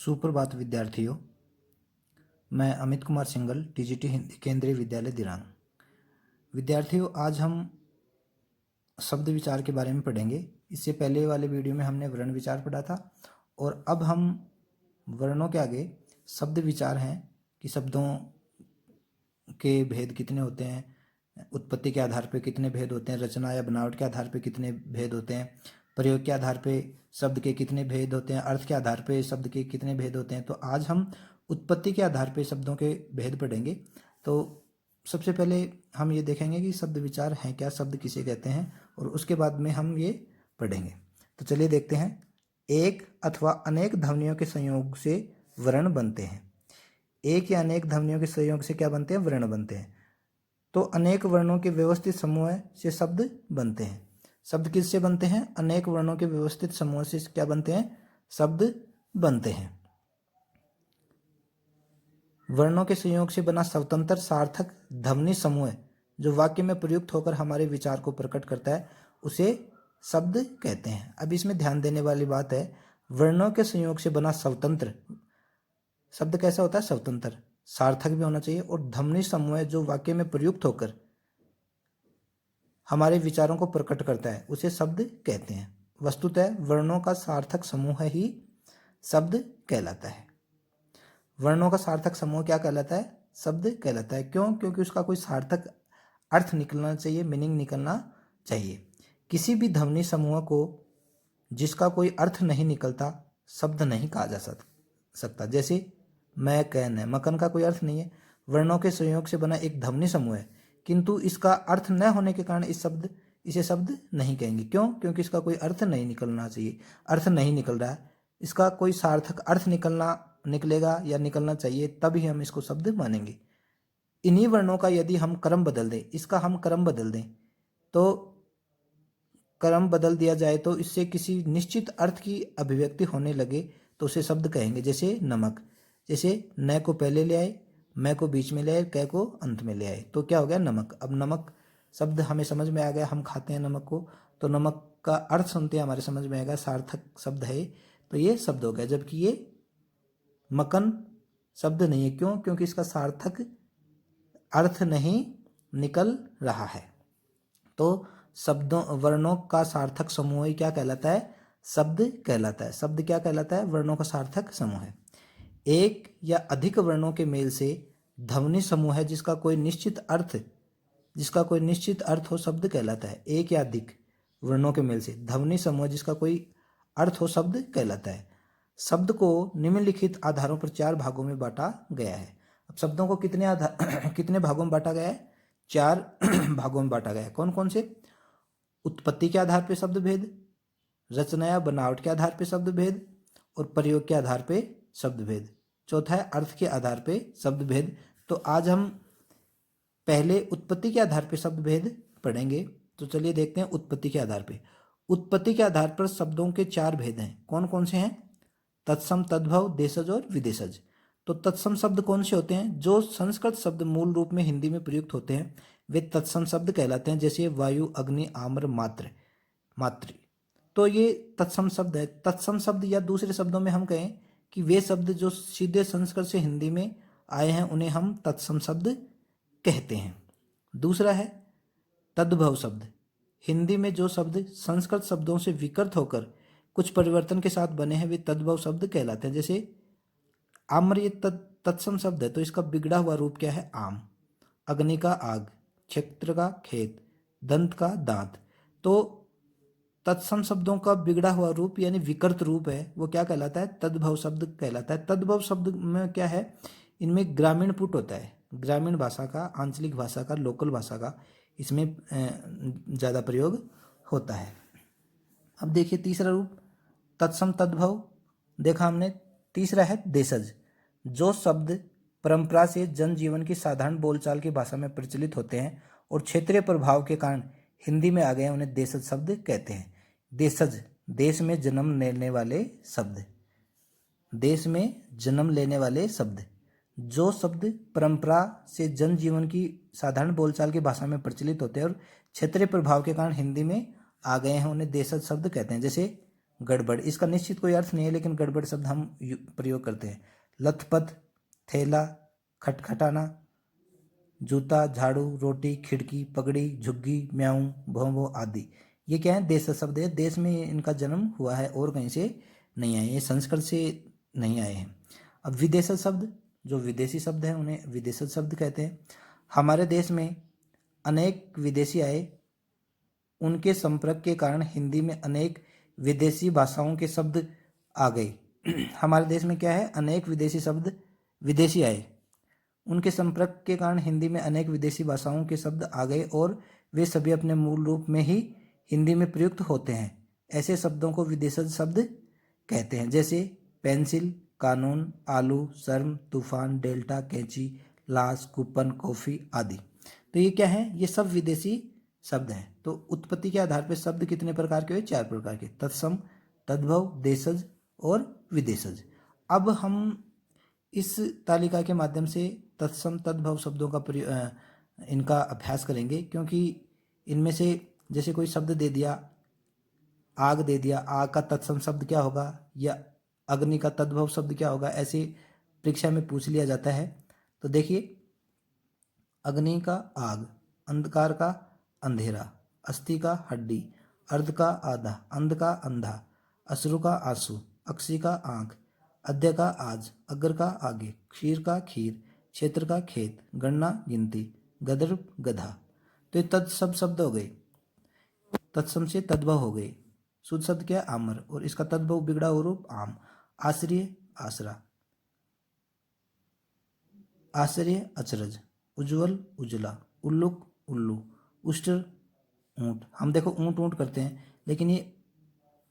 सुप्रभात विद्यार्थियों, मैं अमित कुमार सिंगल टीजीटी हिंदी केंद्रीय विद्यालय दिरांग। विद्यार्थियों, आज हम शब्द विचार के बारे में पढ़ेंगे। इससे पहले वाले वीडियो में हमने वर्ण विचार पढ़ा था और अब हम वर्णों के आगे शब्द विचार हैं कि शब्दों के भेद कितने होते हैं, उत्पत्ति के आधार पर कितने भेद होते हैं, रचना या बनावट के आधार पर कितने भेद होते हैं, प्रयोग के आधार पे शब्द के कितने भेद होते हैं, अर्थ के आधार पे शब्द के कितने भेद होते हैं। तो आज हम उत्पत्ति के आधार पे शब्दों के भेद पढ़ेंगे। तो सबसे पहले हम ये देखेंगे कि शब्द विचार हैं क्या, शब्द किसे कहते हैं, और उसके बाद में हम ये पढ़ेंगे। तो चलिए देखते हैं। एक अथवा अनेक ध्वनियों के संयोग से वर्ण बनते हैं। एक या अनेक ध्वनियों के संयोग से क्या बनते हैं? वर्ण बनते हैं। तो अनेक वर्णों के व्यवस्थित समूह से शब्द बनते हैं। शब्द किससे बनते हैं? अनेक वर्णों के व्यवस्थित समूह से क्या बनते हैं? शब्द बनते हैं। वर्णों के संयोग से बना स्वतंत्र सार्थक ध्वनि समूह जो वाक्य में प्रयुक्त होकर हमारे विचार को प्रकट करता है, उसे शब्द कहते हैं। अब इसमें ध्यान देने वाली बात है, वर्णों के संयोग से बना स्वतंत्र शब्द कैसा होता है? स्वतंत्र, सार्थक भी होना चाहिए, और ध्वनि समूह जो वाक्य में प्रयुक्त होकर हमारे विचारों को प्रकट करता है, उसे शब्द कहते हैं। वस्तुतः वर्णों का सार्थक समूह ही शब्द कहलाता है। वर्णों का सार्थक समूह क्या कहलाता है? शब्द कहलाता है। क्यों? क्योंकि उसका कोई सार्थक अर्थ निकलना चाहिए, मीनिंग निकलना चाहिए। किसी भी ध्वनि समूह को जिसका कोई अर्थ नहीं निकलता, शब्द नहीं कहा जा सकता। जैसे मैं, कैन है, मकन का कोई अर्थ नहीं है। वर्णों के संयोग से बना एक ध्वनि समूह है, किंतु इसका अर्थ न होने के कारण इसे शब्द नहीं कहेंगे। क्यों? क्योंकि इसका कोई अर्थ नहीं निकलना चाहिए, अर्थ नहीं निकल रहा है। इसका कोई सार्थक अर्थ निकलेगा या निकलना चाहिए, तभी हम इसको शब्द मानेंगे। इन्हीं वर्णों का यदि हम क्रम बदल दें, इसका हम क्रम बदल दें, तो क्रम बदल दिया जाए तो इससे किसी निश्चित अर्थ की अभिव्यक्ति होने लगे तो उसे शब्द कहेंगे। जैसे नमक, जैसे न को पहले ले आए, मैं को बीच में ले आए, कै को अंत में ले आए, तो क्या हो गया? नमक। अब नमक शब्द हमें समझ में आ गया, हम खाते हैं नमक को, तो नमक का अर्थ सुनते हैं हमारे समझ में आएगा, सार्थक शब्द है, तो ये शब्द हो गया। जबकि ये मकन शब्द नहीं है। क्यों? क्योंकि इसका सार्थक अर्थ नहीं निकल रहा है। तो वर्णों का सार्थक समूह ही क्या कहलाता है? शब्द कहलाता है। शब्द क्या कहलाता है? वर्णों का सार्थक समूह है। एक या अधिक वर्णों के मेल से ध्वनि समूह है जिसका कोई निश्चित अर्थ हो, शब्द कहलाता है। एक या अधिक वर्णों के मेल से ध्वनि समूह जिसका कोई अर्थ हो, शब्द कहलाता है। शब्द को निम्नलिखित आधारों पर 4 भागों में बांटा गया है। अब शब्दों को कितने भागों में बांटा गया है? 4 भागों में बांटा गया है। कौन कौन से? उत्पत्ति के आधार पर शब्द भेद, रचना या बनावट के आधार पर शब्द भेद, और प्रयोग के आधार पर शब्द भेद। चौथा है अर्थ के आधार पर शब्द भेद। तो आज हम पहले उत्पत्ति के आधार पर शब्द भेद पढ़ेंगे। तो चलिए देखते हैं उत्पत्ति के आधार पर। उत्पत्ति के आधार पर शब्दों के 4 भेद हैं। कौन कौन से हैं? तत्सम, तद्भव, देशज और विदेशज। तो तत्सम शब्द कौन से होते हैं? जो संस्कृत शब्द मूल रूप में हिंदी में प्रयुक्त होते हैं वे तत्सम शब्द कहलाते हैं। जैसे वायु, अग्नि, आम्र, मातृ। तो ये तत्सम शब्द है। तत्सम शब्द, या दूसरे शब्दों में हम कहें कि वे शब्द जो सीधे संस्कृत से हिंदी में आए हैं उन्हें हम तत्सम शब्द कहते हैं। दूसरा है तद्भव शब्द। हिंदी में जो शब्द संस्कृत शब्दों से विकृत होकर कुछ परिवर्तन के साथ बने हैं वे तद्भव शब्द कहलाते हैं। जैसे आम्र, ये तत्सम शब्द है, तो इसका बिगड़ा हुआ रूप क्या है? आम। अग्नि का आग, क्षेत्र का खेत, दंत का दांत। तो तत्सम शब्दों का बिगड़ा हुआ रूप यानी विकृत रूप है, वो क्या कहलाता है? तद्भव शब्द कहलाता है। तद्भव शब्द में क्या है? इनमें ग्रामीण पुट होता है। ग्रामीण भाषा का, आंचलिक भाषा का, लोकल भाषा का इसमें ज़्यादा प्रयोग होता है। अब देखिए तीसरा रूप, तत्सम तद्भव देखा हमने। तीसरा है देशज। जो शब्द परंपरा से जनजीवन की साधारण बोलचाल की भाषा में प्रचलित होते हैं और क्षेत्रीय प्रभाव के कारण हिंदी में आ गए हैं, उन्हें देशज शब्द कहते हैं। देशज, देश में जन्म लेने वाले शब्द। देश में जन्म लेने वाले शब्द। जो शब्द परंपरा से जनजीवन की साधारण बोलचाल की भाषा में प्रचलित होते हैं और क्षेत्रीय प्रभाव के कारण हिंदी में आ गए हैं, उन्हें देशज शब्द कहते हैं। जैसे गड़बड़, इसका निश्चित कोई अर्थ नहीं है लेकिन गड़बड़ शब्द हम प्रयोग करते हैं। लथपथ, थैला, खटखटाना, जूता, झाड़ू, रोटी, खिड़की, पगड़ी, झुग्गी, म्याऊं, भौंभो आदि। ये क्या है? देश शब्द है। देश में इनका जन्म हुआ है और कहीं से नहीं आए, ये संस्कृत से नहीं आए हैं। अब विदेशज शब्द, जो विदेशी शब्द हैं उन्हें विदेशज शब्द कहते हैं। हमारे देश में अनेक विदेशी आए, उनके संपर्क के कारण हिंदी में अनेक विदेशी भाषाओं के शब्द आ गए। हमारे देश में क्या है? अनेक विदेशी शब्द, विदेशी आए, उनके संपर्क के कारण हिंदी में अनेक विदेशी भाषाओं के शब्द आ गए और वे सभी अपने मूल रूप में ही हिंदी में प्रयुक्त होते हैं। ऐसे शब्दों को विदेशज शब्द कहते हैं, जैसे पेंसिल, कानून, आलू, शर्म, तूफान, डेल्टा, कैंची, लाश, कूपन, कॉफी आदि। तो ये क्या है? ये सब विदेशी शब्द हैं। तो उत्पत्ति के आधार पर शब्द कितने प्रकार के हुए? 4 प्रकार के, तत्सम, तद्भव, देशज और विदेशज। अब हम इस तालिका के माध्यम से तत्सम तद्भव शब्दों का इनका अभ्यास करेंगे, क्योंकि इनमें से जैसे कोई शब्द दे दिया, आग दे दिया, आग का तत्सम शब्द क्या होगा, या अग्नि का तद्भव शब्द क्या होगा, ऐसे परीक्षा में पूछ लिया जाता है। तो देखिए, अग्नि का आग, अंधकार का अंधेरा, अस्थि का हड्डी, अर्ध का आधा, अंध का अंधा, अश्रु का आंसू, अक्षी का आंख, अद्य का आज, अग्र का आगे, क्षीर का खीर, क्षेत्र का खेत, गणना गिनती, गदर गधा। तो ये तत्सम शब्द हो गए, तत्सम से तद्भव हो गए। शुद्ध शब्द क्या है? आमर, और इसका तद्भव बिगड़ा हुआ रूप आम। आश्रय, आसरा, आश्चर्य, अचरज, उज्ज्वल, उजला, उल्लुक, उल्लू, उष्ट, ऊंट। हम देखो ऊंट ऊंट करते हैं, लेकिन ये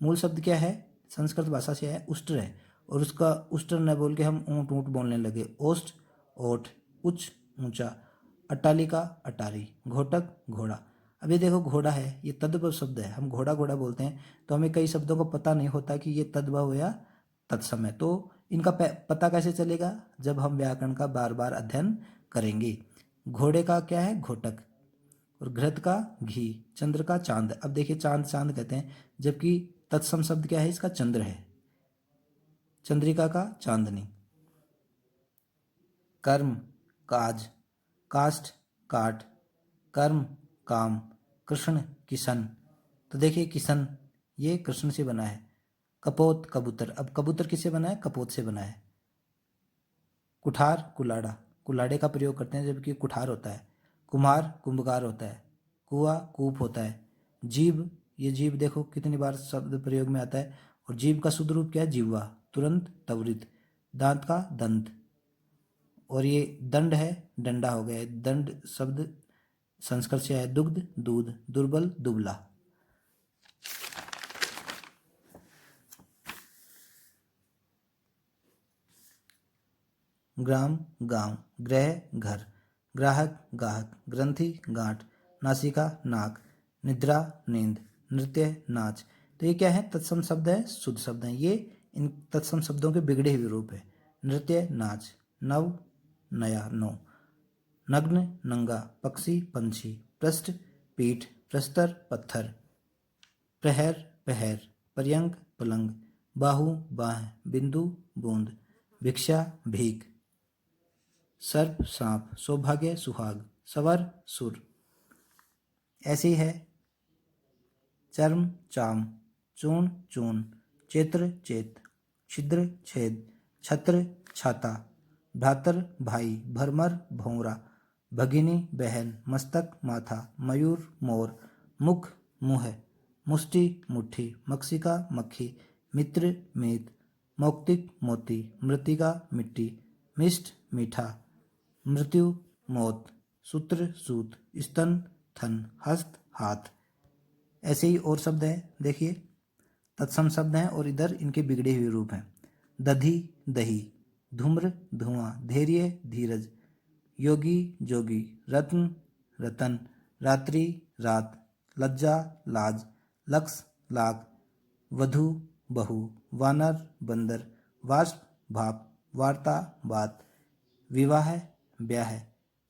मूल शब्द क्या है? संस्कृत भाषा से है, उष्ट्र है, और उसका उष्ट्र न बोल के हम ऊंट ऊंट बोलने लगे। ओष्ठ, ओठ, उच्च, ऊंचा, अट्टालिका, अटारी, घोटक, घोड़ा। अब ये देखो, घोड़ा है, ये तद्भव शब्द है, हम घोड़ा घोड़ा बोलते हैं, तो हमें कई शब्दों को पता नहीं होता कि ये तद्भव या तत्सम है। तो इनका पता कैसे चलेगा? जब हम व्याकरण का बार बार अध्ययन करेंगे। घोड़े का क्या है? घोटक, और घृत का घी, चंद्र का चांद। अब देखिए, चांद चांद कहते हैं, जबकि तत्सम शब्द क्या है? इसका चंद्र है, चंद्रिका का चांदनी। कर्म, काज, काष्ठ, काट, कर्म, काम, कृष्ण, किशन। तो देखिए, किशन ये कृष्ण से बना है। कपोत, कबूतर। अब कबूतर किससे बना है? कपोत से बना है। कुठार, कुलाड़ा, कुलाड़े का प्रयोग करते हैं जबकि कुठार होता है। कुम्हार, कुंभकार होता है। कुआ, कूप होता है। जीभ, ये जीभ देखो कितनी बार शब्द प्रयोग में आता है, और जीभ का शुद्ध रूप क्या है? जिह्वा। तुरंत, त्वरित। दांत का दंत, और ये दंड है, डंडा हो गया। दंड शब्द संस्कृत से है। दुग्ध, दूध, दुर्बल, दुबला। ग्राम, गांव, गृह, घर, ग्राहक, गाहक, ग्रंथि, गांठ, नासिका, नाक, निद्रा, नींद, नृत्य, नाच। तो ये क्या है? तत्सम शब्द है, शुद्ध शब्द है। ये इन तत्सम शब्दों के बिगड़े हुए रूप है। नृत्य, नाच, नव, नया, नो, नग्न, नंगा, पक्षी, पंछी, पृष्ठ, पीठ, प्रस्तर, पत्थर, प्रहर, पहर, पर्यंक, पलंग, बाहु, बाह, बिंदु, बूंद, भिक्षा, भीख, सर्प, सांप, सौभाग्य, सुहाग, सवर, सुर। ऐसे ही है। चर्म, चाम, चूर्ण, चून, चेत्र, चेत, छिद्र, छेद, छत्र, छाता, भ्रातर, भाई, भरमर, भौंरा, भगिनी, बहन, मस्तक, माथा, मयूर, मोर, मुख, मुँह, मुष्टि, मुट्ठी, मक्षिका, मक्खी, मित्र, मीत, मौक्तिक, मोती, मृतिका, मिट्टी, मिष्ट, मीठा, मृत्यु, मौत, सूत्र, सूत, स्तन, थन, हस्त, हाथ। ऐसे ही और शब्द हैं, देखिए, तत्सम शब्द हैं और इधर इनके बिगड़े हुए रूप हैं। दधी, दही, धूम्र, धुआं, धैर्य, धीरज, योगी, जोगी, रत्न, रतन, रात्रि, रात, लज्जा, लाज, लक्ष्य, लाख, वधु, बहू, वानर, बंदर, वाष्प, भाप, वार्ता, बात, विवाह, ब्याह,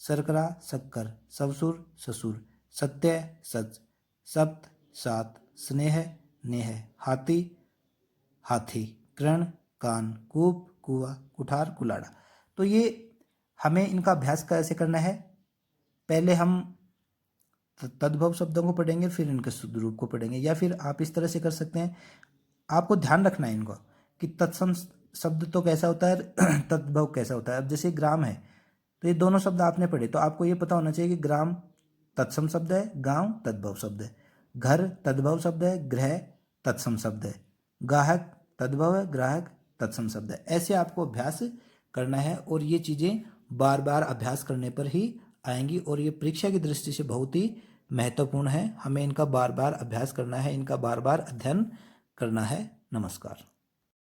शर्करा, शक्कर, ससुर, ससुर, सत्य, सच, सप्त, सात, स्नेह, नेह, हाथी, हाथी, कृण, कान, कूप, कुआ, कुठार, कुलाड़ा। तो ये हमें इनका अभ्यास कैसे करना है, पहले हम तद्भव शब्दों को पढ़ेंगे, फिर इनके शुद्ध रूप को पढ़ेंगे। या फिर आप इस तरह से कर सकते हैं, आपको ध्यान रखना है इनको कि तत्सम शब्द तो कैसा होता है, तद्भव कैसा होता है। अब जैसे ग्राम है, तो ये दोनों शब्द आपने पढ़े, तो आपको ये पता होना चाहिए कि ग्राम तत्सम शब्द है, गांव तद्भव शब्द है। घर तद्भव शब्द है, गृह तत्सम शब्द है। गाहक तद्भव है, ग्राहक तत्सम शब्द है। ऐसे आपको अभ्यास करना है और ये चीज़ें बार बार अभ्यास करने पर ही आएंगी और ये परीक्षा की दृष्टि से बहुत ही महत्वपूर्ण है। हमें इनका बार बार अभ्यास करना है, इनका बार बार अध्ययन करना है। नमस्कार।